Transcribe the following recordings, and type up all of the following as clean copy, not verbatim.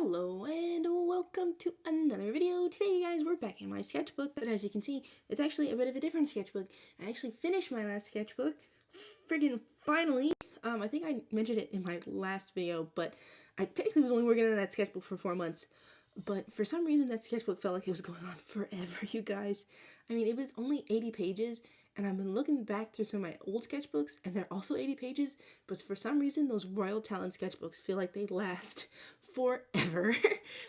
Hello and welcome to another video. Today guys, we're back in my sketchbook, but as you can see, it's actually a bit of a different sketchbook. I actually finished my last sketchbook, friggin' finally. I think I mentioned it in my last video, but I technically was only working on that sketchbook for 4 months. But for some reason, that sketchbook felt like it was going on forever, you guys. I mean, it was only 80 pages, and I've been looking back through some of my old sketchbooks, and they're also 80 pages, but for some reason, those Royal Talent sketchbooks feel like they last forever.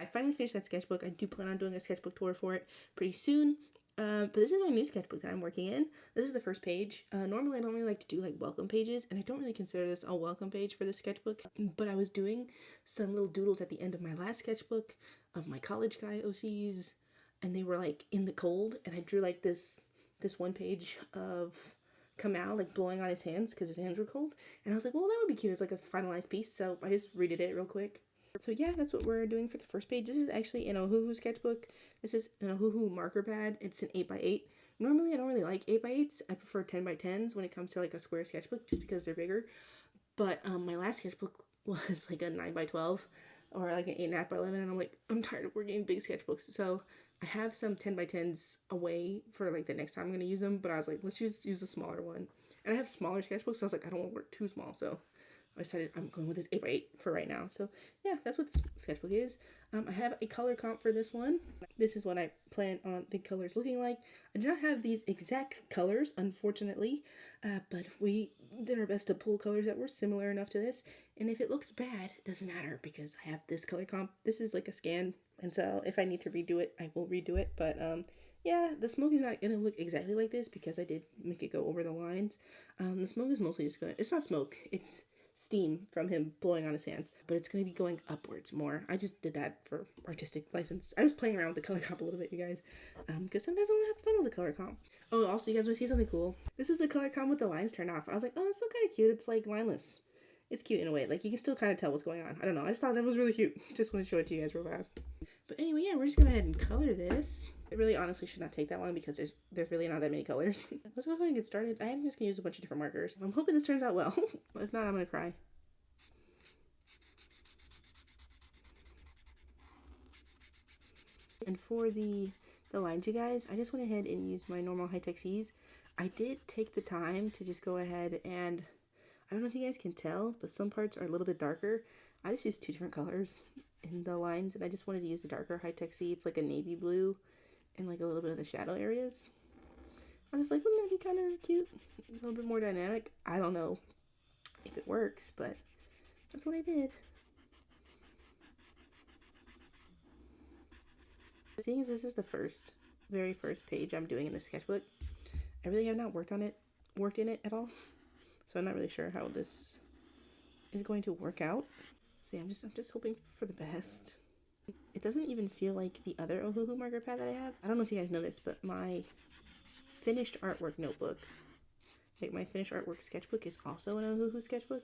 I finally finished that sketchbook. I do plan on doing a sketchbook tour for it pretty soon. But this is my new sketchbook that I'm working in. This is the first page. Normally I don't really like to do like welcome pages, and I don't really consider this a welcome page for the sketchbook, but I was doing some little doodles at the end of my last sketchbook of my college guy OCs, and they were like in the cold, and I drew like this one page of Kamal like blowing on his hands because his hands were cold, and I was like, well, that would be cute as like a finalized piece, so I just redid it real quick. So yeah, that's what we're doing for the first page. This is actually an Ohuhu sketchbook. This is an Ohuhu marker pad. It's an 8x8. Normally I don't really like 8x8s. I prefer 10x10s when it comes to like a square sketchbook just because they're bigger. But my last sketchbook was like a 9x12 or like an 8.5x11, and I'm like, I'm tired of working big sketchbooks. So I have some 10x10s away for like the next time I'm going to use them, but I was like, let's just use a smaller one. And I have smaller sketchbooks, so I was like, I don't want to work too small, so I decided I'm going with this 8x8 for right now. So yeah, that's what this sketchbook is. I have a color comp for this one. This is what I plan on the colors looking like. I do not have these exact colors, unfortunately, but we did our best to pull colors that were similar enough to this. And if it looks bad, it doesn't matter because I have this color comp. This is like a scan, and so if I need to redo it, I will redo it. But yeah, the smoke is not gonna look exactly like this because I did make it go over the lines. The smoke is mostly just gonna, it's not smoke, it's steam from him blowing on his hands, but it's going to be going upwards more. I just did that for artistic license. I was playing around with the color comp a little bit, you guys, because sometimes I don't have fun with the color comp. Oh, also, you guys want to see something cool? This is the color comp with the lines turned off. I was like, oh, that's still kind of cute. It's like lineless. It's cute in a way. Like, you can still kind of tell what's going on. I don't know. I just thought that was really cute. Just want to show it to you guys real fast. But anyway, yeah, we're just going to go ahead and color this. It really honestly should not take that long because there's really not that many colors. Let's go ahead and get started. I am just going to use a bunch of different markers. I'm hoping this turns out well. If not, I'm going to cry. And for the lines, you guys, I just went ahead and used my normal high-tech C's. I did take the time to just go ahead and, I don't know if you guys can tell, but some parts are a little bit darker. I just used two different colors in the lines, and I just wanted to use a darker high-tech C. It's like a navy blue and like a little bit of the shadow areas. I was just like, wouldn't that be kind of cute? A little bit more dynamic. I don't know if it works, but that's what I did. Seeing as this is the very first page I'm doing in the sketchbook, I really have not worked in it at all, so I'm not really sure how this is going to work out. So yeah, I'm just hoping for the best. It doesn't even feel like the other Ohuhu marker pad that I have. I don't know if you guys know this, but my finished artwork notebook, like my finished artwork sketchbook, is also an Ohuhu sketchbook,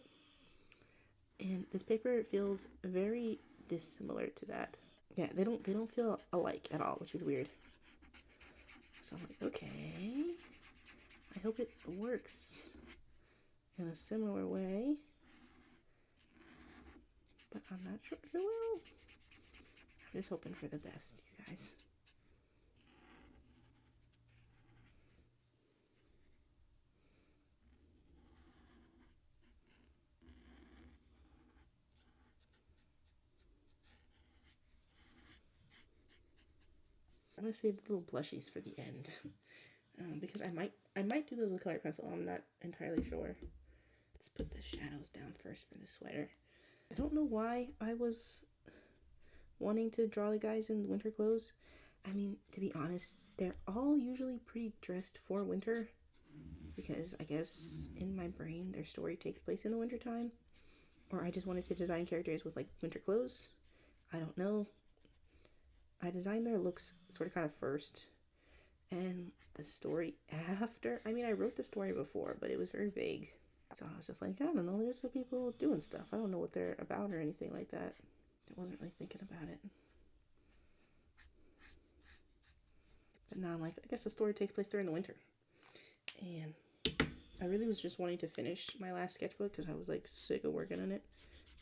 and this paper feels very dissimilar to that. Yeah, they don't feel alike at all, which is weird. So I'm like, okay, I hope it works in a similar way, but I'm not sure if it will. I'm just hoping for the best, you guys. I'm gonna save the little blushies for the end, because I might do those with colored pencil. I'm not entirely sure. Let's put the shadows down first for the sweater. I don't know why I was wanting to draw the guys in winter clothes. I mean, to be honest, they're all usually pretty dressed for winter, because I guess in my brain their story takes place in the winter time, or I just wanted to design characters with like winter clothes. I don't know. I designed their looks sort of kind of first, and the story after. I mean, I wrote the story before, but it was very vague. So I was just like, I don't know, there's people doing stuff. I don't know what they're about or anything like that. I wasn't really thinking about it. But now I'm like, I guess the story takes place during the winter. And I really was just wanting to finish my last sketchbook because I was like sick of working on it.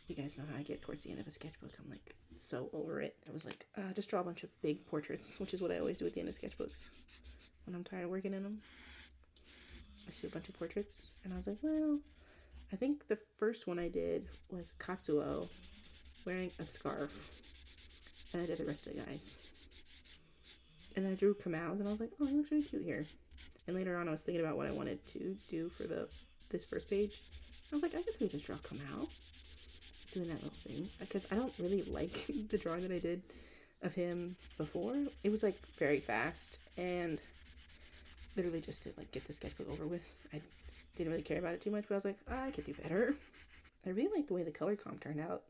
You guys know how I get towards the end of a sketchbook. I'm like so over it. I was like, just draw a bunch of big portraits, which is what I always do at the end of sketchbooks. When I'm tired of working in them, I see a bunch of portraits, and I was like, well, I think the first one I did was Katsuo wearing a scarf, and I did the rest of the guys. And then I drew Kamau's, and I was like, oh, he looks really cute here. And later on, I was thinking about what I wanted to do for this first page. I was like, I guess we just draw Kamau, doing that little thing, because I don't really like the drawing that I did of him before. It was like very fast, and literally just to like get the sketchbook over with. I didn't really care about it too much, but I was like, I could do better. I really like the way the color comp turned out.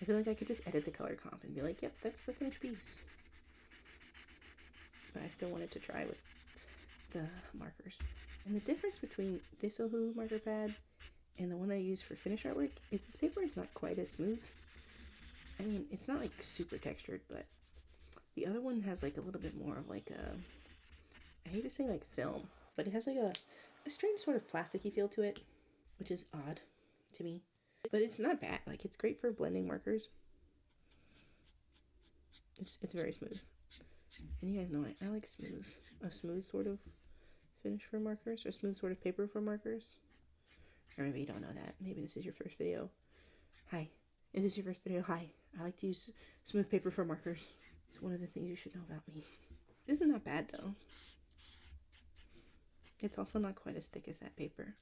I feel like I could just edit the color comp and be like, yep, that's the finished piece. But I still wanted to try with the markers. And the difference between this Ohu marker pad and the one that I use for finish artwork is this paper is not quite as smooth. I mean, it's not like super textured, but the other one has like a little bit more of like I hate to say like film, but it has like a strange sort of plasticky feel to it, which is odd to me. But it's not bad. Like, it's great for blending markers. It's very smooth. And you guys know I like smooth. A smooth sort of finish for markers, or a smooth sort of paper for markers. Or maybe you don't know that. Maybe this is your first video. Hi. If this is your first video, hi. I like to use smooth paper for markers. It's one of the things you should know about me. This is not bad though. It's also not quite as thick as that paper.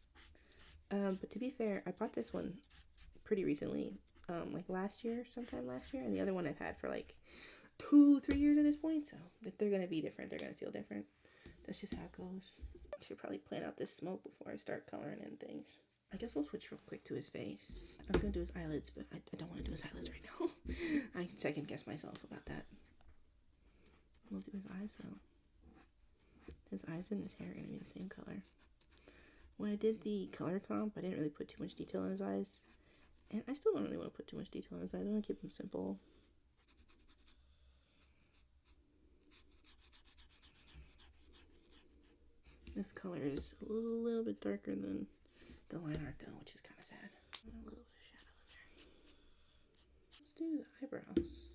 But to be fair, I bought this one pretty recently, like sometime last year, and the other one I've had for like 2-3 years at this point, so they're gonna be different, they're gonna feel different. That's just how it goes. I should probably plan out this smoke before I start coloring in things. I guess we'll switch real quick to his face. I was gonna do his eyelids, but I don't want to do his eyelids right now. I second guess myself about that. We'll do his eyes though. His eyes and his hair are gonna be the same color. When I did the color comp, I didn't really put too much detail in his eyes. And I still don't really want to put too much detail in his eyes. I want to keep them simple. This color is a little bit darker than the line art though, which is kind of sad. A little bit of shadow in there. Let's do his eyebrows.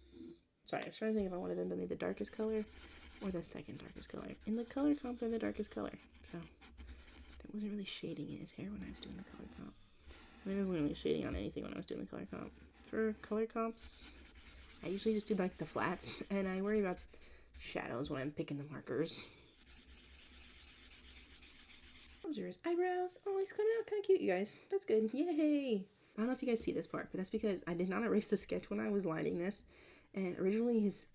Sorry, I was trying to think if I wanted them to be the darkest color or the second darkest color. In the color comp, they're the darkest color. So there wasn't really shading in his hair when I was doing the color comp. I mean, there wasn't really shading on anything when I was doing the color comp. For color comps, I usually just do like the flats, and I worry about shadows when I'm picking the markers. Those are his eyebrows. Oh, he's coming out kind of cute, you guys. That's good. Yay! I don't know if you guys see this part, but that's because I did not erase the sketch when I was lining this. And originally his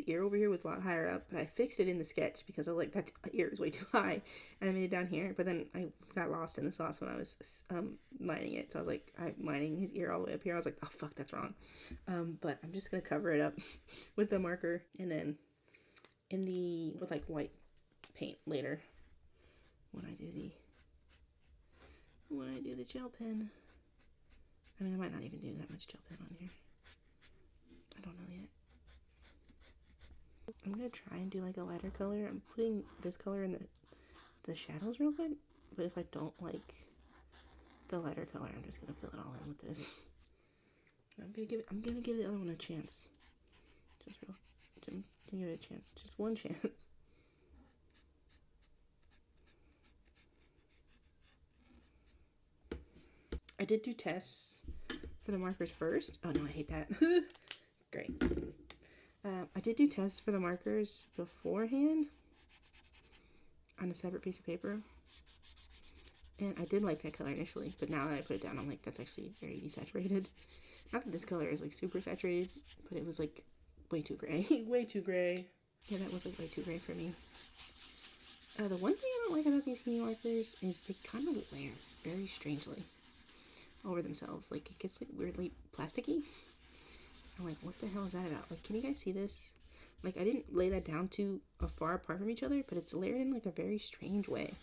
ear over here was a lot higher up, but I fixed it in the sketch because I was like, that ear is way too high. And I made it down here, but then I got lost in the sauce when I was lining it. So I was like, I'm lining his ear all the way up here. I was like, oh fuck, that's wrong. But I'm just gonna cover it up with the marker, and then with like white paint later when I do the gel pen. I mean, I might not even do that much gel pen on here. I don't know yet. I'm gonna try and do like a lighter color. I'm putting this color in the shadows real quick, but if I don't like the lighter color, I'm just gonna fill it all in with this. I'm gonna give the other one a chance. To give it a chance. Just one chance. I did do tests for the markers first. Oh no, I hate that. Great. I did do tests for the markers beforehand on a separate piece of paper. And I did like that color initially, but now that I put it down, I'm like, that's actually very desaturated. Not that this color is like super saturated, but it was like way too gray. Way too gray. Yeah, that was like way too gray for me. The one thing I don't like about these Kimi markers is they kind of layer very strangely over themselves. Like, it gets like weirdly plasticky. I'm like, what the hell is that about? Like, can you guys see this? Like, I didn't lay that down too far apart from each other, but it's layered in like a very strange way.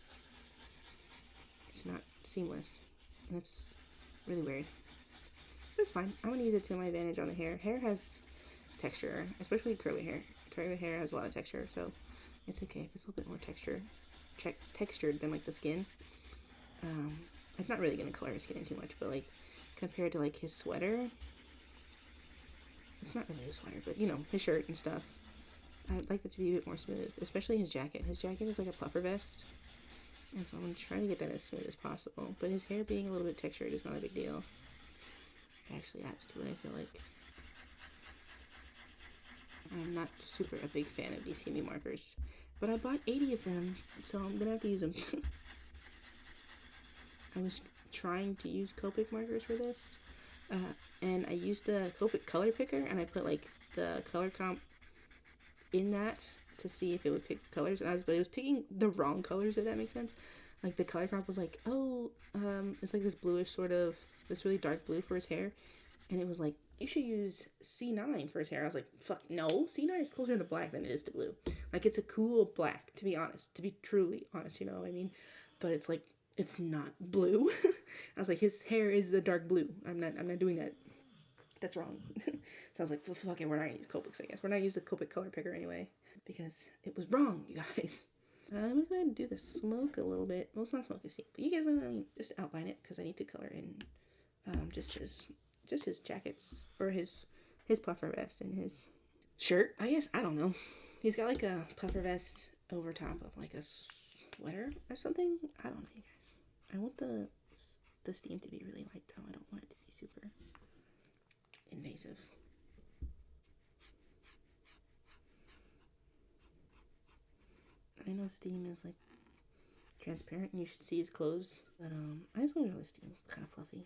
It's not seamless, and it's really weird. But it's fine. I'm gonna use it to my advantage on the hair. Hair has texture, especially curly hair. Curly hair has a lot of texture, so it's okay if it's a little bit more textured than like the skin. It's not really gonna color his skin in too much, but like compared to like his sweater, it's not really a sweater, but you know, his shirt and stuff, I'd like it to be a bit more smooth, especially his jacket. His jacket is like a puffer vest, and so I'm trying to get that as smooth as possible, but his hair being a little bit textured is not a big deal. It actually adds to it, I feel like. I'm not super a big fan of these Hemi markers, but I bought 80 of them, so I'm gonna have to use them. I was trying to use Copic markers for this, and I used the Copic color picker, and I put like the color comp in that to see if it would pick colors, but it was picking the wrong colors, if that makes sense. Like the color comp was like, oh, it's like this bluish sort of, this really dark blue for his hair, and it was like, you should use C9 for his hair. I was like, fuck no, C9 is closer to black than it is to blue. Like, it's a cool black, to be honest, to be truly honest, you know what I mean? But it's like, it's not blue. I was like, his hair is a dark blue. I'm not doing that. That's wrong. So I was like, fuck it, we're not gonna use Copics, I guess. We're not gonna use the Copic color picker anyway, because it was wrong, you guys. I'm gonna go ahead and do the smoke a little bit. Well, it's not smoke, it's steam. But you guys, I mean, just outline it, because I need to color in just his jackets, or his puffer vest and his shirt, I guess. I don't know. He's got like a puffer vest over top of like a sweater or something. I don't know, you guys. I want the steam to be really light though. I don't want it to be super invasive. I know steam is like transparent and you should see his clothes, but I just want to know the steam kind of fluffy.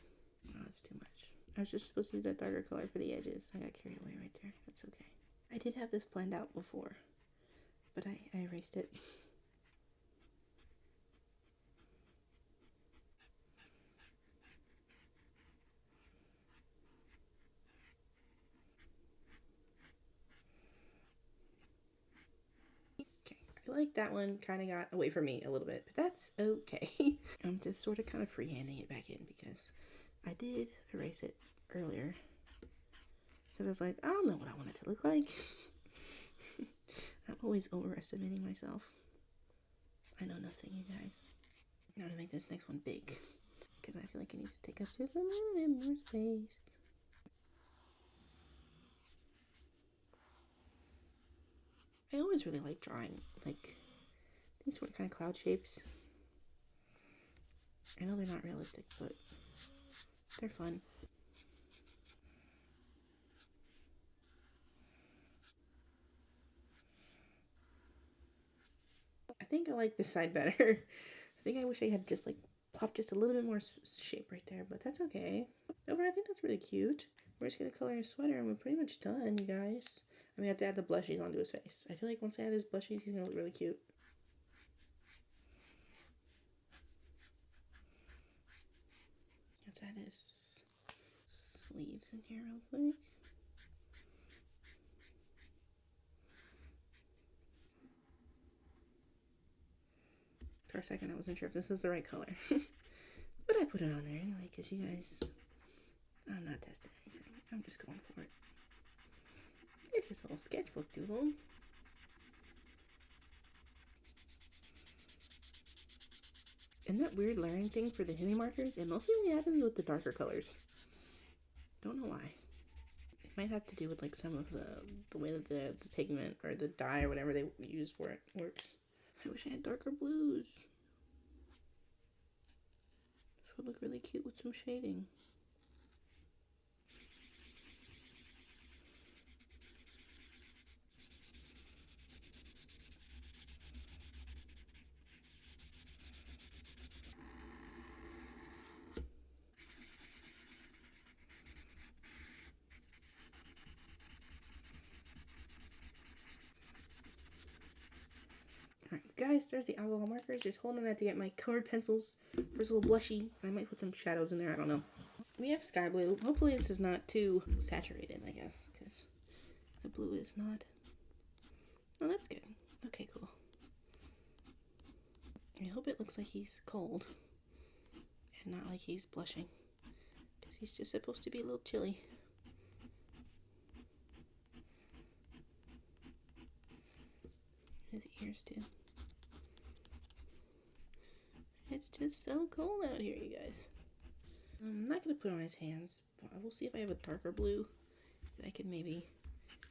Oh, that's too much. I was just supposed to use that darker color for the edges. I got carried away right there. That's okay. I did have this planned out before, but I erased it. Okay, I feel like that one kind of got away from me a little bit, but that's okay. I'm just sort of kind of freehanding it back in because I did erase it earlier. Because I was like, I don't know what I want it to look like. I'm always overestimating myself. I know nothing, you guys. Now to make this next one big, because I feel like I need to take up just a little bit more space. I always really like drawing like these sort of kind of cloud shapes. I know they're not realistic, but they're fun. I think I like this side better. I think I wish I had just like plopped just a little bit more shape right there, but that's okay. Overall, I think that's really cute. We're just gonna color his sweater and we're pretty much done, you guys. I mean, I have to add the blushies onto his face. I feel like once I add his blushies, he's gonna look really cute. Let's add his sleeves in here real quick. For a second, I wasn't sure if this was the right color. But I put it on there anyway, because you guys, I'm not testing anything. I'm just going for it. It's just a little sketchbook doodle. And that weird layering thing for the Hemi markers, it mostly only happens with the darker colors. Don't know why. It might have to do with like some of the way that the pigment or the dye or whatever they use for it works. I wish I had darker blues. This would look really cute with some shading. Alright, guys, there's the alcohol markers. Just holding on to get my colored pencils for his little blushy. I might put some shadows in there, I don't know. We have sky blue. Hopefully this is not too saturated, I guess, because the blue is not. Oh, that's good. Okay, cool. I hope it looks like he's cold and not like he's blushing, because he's just supposed to be a little chilly. His ears too. It's Just so cold out here, you guys. I'm not going to put on his hands, but I will see if I have a darker blue that I can maybe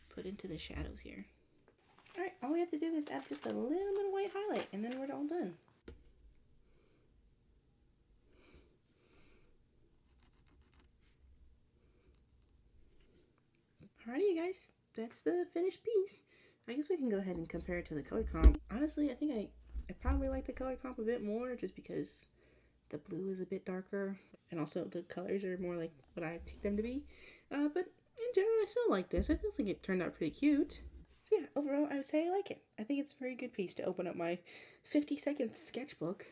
put into the shadows here. Alright, all we have to do is add just a little bit of white highlight, and then we're all done. Alrighty, you guys, that's the finished piece. I guess we can go ahead and compare it to the color comp. Honestly, I think I probably like the color comp a bit more just because the blue is a bit darker and also the colors are more like what I take them to be. But in general, I still like this. I still think it turned out pretty cute. So yeah, overall, I would say I like it. I think it's a very good piece to open up my 50-second sketchbook.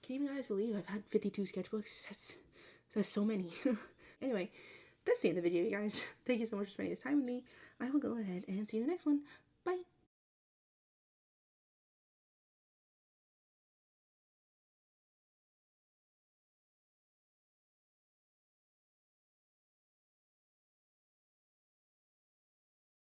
Can you guys believe I've had 52 sketchbooks? That's so many. Anyway, that's the end of the video, you guys. Thank you so much for spending this time with me. I will go ahead and see you in the next one.